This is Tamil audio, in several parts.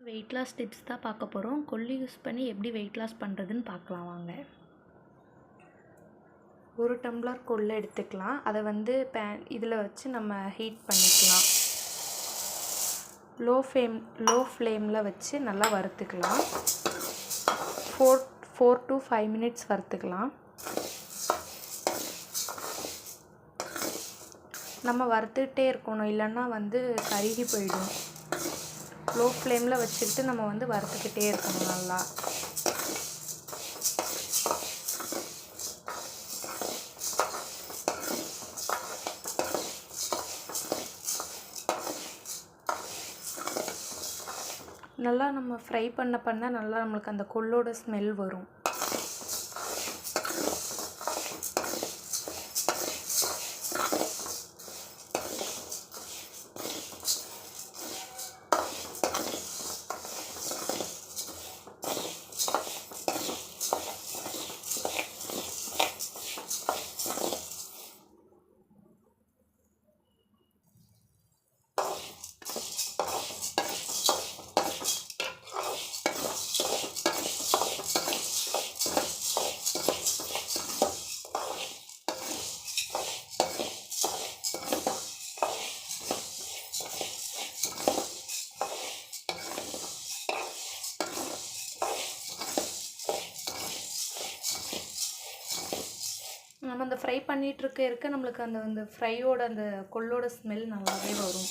வெயிட் லாஸ் டிப்ஸ் தான் பார்க்க போகிறோம். கொள்ளு யூஸ் பண்ணி எப்படி வெயிட் லாஸ் பண்ணுறதுன்னு பார்க்கலாம் வாங்க. 1 டம்ளர் கொள்ளு எடுத்துக்கலாம். அதை வந்து இதில் வச்சு நம்ம ஹீட் பண்ணிக்கலாம். லோ ஃப்ளேமில் வச்சு நல்லா வறுத்துக்கலாம். 4 to 5 மினிட்ஸ் வறுத்துக்கலாம். நம்ம வறுத்துக்கிட்டே இருக்கணும், இல்லைன்னா வந்து கருகி போயிடும். லோ ஃப்ளேமில் வச்சுக்கிட்டு நம்ம வந்து வறுத்துக்கிட்டே இருக்கணும் நல்லா. நல்லா நம்ம ஃப்ரை பண்ண நல்லா நம்மளுக்கு அந்த கொள்ளோட ஸ்மெல் வரும். நம்ம அந்த ஃப்ரை பண்ணிகிட்டு இருக்க நம்மளுக்கு அந்த ஃப்ரையோட அந்த கொள்ளோட ஸ்மெல் நல்லாவே வரும்.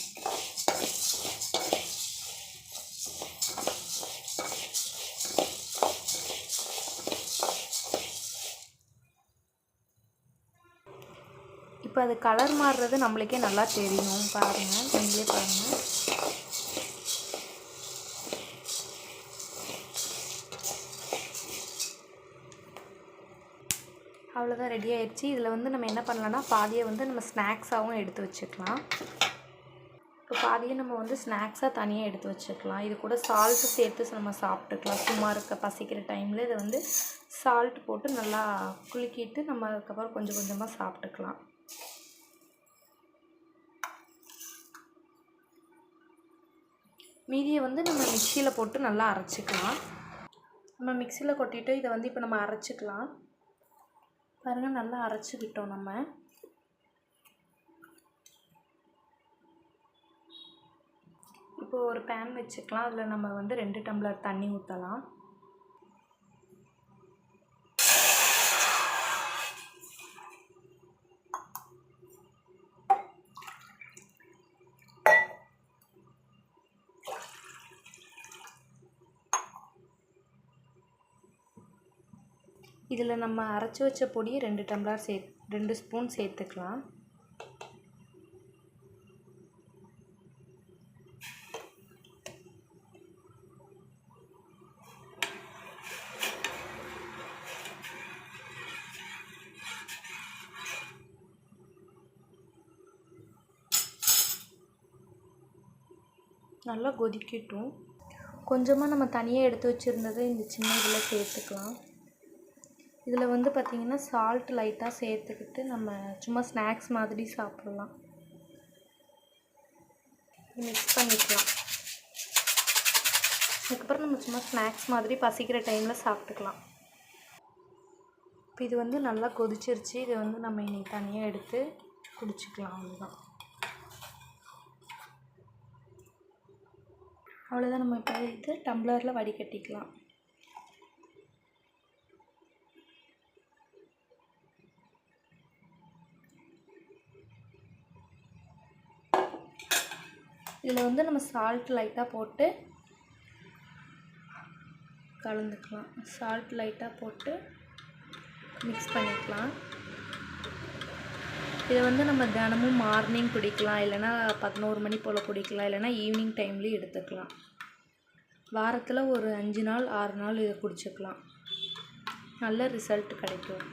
இப்போ அது கலர் மாறுறது நம்மளுக்கே நல்லா தெரியும். பாருங்கள், நீங்களே பாருங்கள். அவ்வளோதான், ரெடி ஆயிடுச்சு. இதில் வந்து நம்ம என்ன பண்ணலான்னா பாதியை வந்து நம்ம ஸ்நாக்ஸாகவும் எடுத்து வச்சுக்கலாம். இப்போ பாதியை நம்ம வந்து ஸ்நாக்ஸாக தனியாக எடுத்து வச்சுக்கலாம். இது கூட சால்ட்டு சேர்த்து நம்ம சாப்பிட்டுக்கலாம். சும்மா பசிக்கிற டைமில் இதை வந்து சால்ட் போட்டு நல்லா குலுக்கிட்டு நம்ம அதுக்கப்புறம் கொஞ்சம் கொஞ்சமாக சாப்பிட்டுக்கலாம். மீதியை வந்து நம்ம மிக்சியில் போட்டு நல்லா அரைச்சிக்கலாம். நம்ம மிக்சியில் கொட்டிட்டு இதை வந்து இப்போ நம்ம அரைச்சிக்கலாம். பாருங்கள், நல்லா அரைச்சிக்கிட்டோம் நம்ம. இப்போ ஒரு பேன் வச்சுக்கலாம். அதில் நம்ம வந்து 2 டம்ளர் தண்ணி ஊற்றலாம். இதில் நம்ம அரைச்சி வச்ச பொடியை 2 ஸ்பூன் சேர்த்துக்கலாம். நல்லா கொதிக்கட்டும். கொஞ்சமாக நம்ம தனியாக எடுத்து வச்சுருந்ததை இந்த சின்ன இதில் சேர்த்துக்கலாம். இதில் வந்து பார்த்திங்கன்னா சால்ட் லைட்டாக சேர்த்துக்கிட்டு நம்ம சும்மா ஸ்நாக்ஸ் மாதிரி சாப்பிட்லாம். மிக்ஸ் பண்ணிக்கலாம். அதுக்கப்புறம் நம்ம சும்மா ஸ்நாக்ஸ் மாதிரி பசிக்கிற டைமில் சாப்பிட்டுக்கலாம். இப்போ இது வந்து நல்லா கொதிச்சிருச்சு. இதை வந்து நம்ம இன்னைக்கு தனியாக எடுத்து குடிச்சிக்கலாம். அவ்வளோதான். நம்ம இப்போ இது டம்ளரில் வடிகட்டிக்கலாம். இதில் வந்து நம்ம சால்ட் லைட்டாக போட்டு கலந்துக்கலாம். சால்ட் லைட்டாக போட்டு மிக்ஸ் பண்ணிக்கலாம். இதை வந்து நம்ம தினமும் மார்னிங் குடிக்கலாம், இல்லைனா 11 மணி போல் குடிக்கலாம், இல்லைனா ஈவினிங் டைம்லேயும் எடுத்துக்கலாம். வாரத்தில் ஒரு 5 நாள் 6 நாள் இதை குடிச்சிக்கலாம். நல்ல ரிசல்ட் கிடைக்கும்.